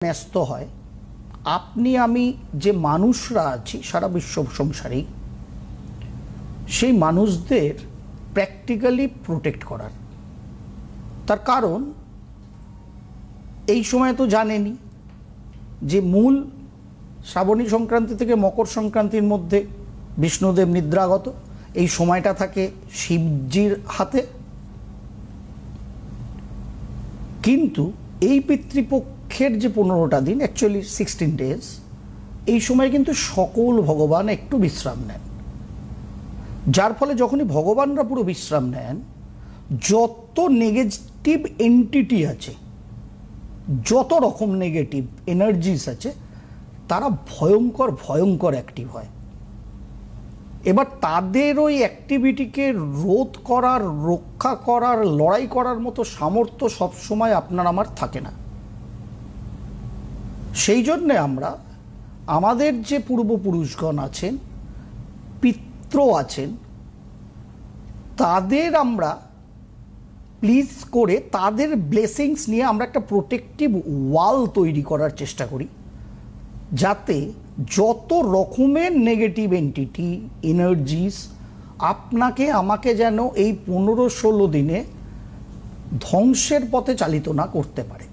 ন্যস্ত হয় আপনি আমি যে মানুষরা আছি সারা বিশ্ব সংসারেই সেই মানুষদের প্র্যাকটিক্যালি প্রোটেক্ট করার। তার কারণ এই সময় তো জানেনই যে মূল শ্রাবণী সংক্রান্তি থেকে মকর সংক্রান্তির মধ্যে বিষ্ণুদেব নিদ্রাগত। এই সময়টা থাকে শিবজির হাতে, কিন্তু এই পিতৃপক্ষের যে 15টা দিন, অ্যাকচুয়ালি 16 ডেজ, এই সময় কিন্তু সকল ভগবান একটু বিশ্রাম নেন। যার ফলে যখনই ভগবানরা পুরো বিশ্রাম নেন, যত নেগেটিভ এন্টিটি আছে, যত রকম নেগেটিভ এনার্জিস আছে, তারা ভয়ঙ্কর ভয়ঙ্কর অ্যাক্টিভ হয়। এবার তাদের ওই অ্যাক্টিভিটিকে রোধ করার, রক্ষা করার, লড়াই করার মতো সামর্থ্য সবসময় আপনার আমার থাকে না। সেই জন্যে আমরা আমাদের যে পূর্বপুরুষগণ আছেন, পিতৃ আছেন, তাদের আমরা প্লিজ করে তাদের ব্লেসিংস নিয়ে আমরা একটা প্রোটেক্টিভ ওয়াল তৈরি করার চেষ্টা করি, যাতে যত রকমের নেগেটিভ এন্টিটি এনার্জিস আপনাকে আমাকে যেন এই 15-16 দিনে ধ্বংসের পথে চালিত না করতে পারে।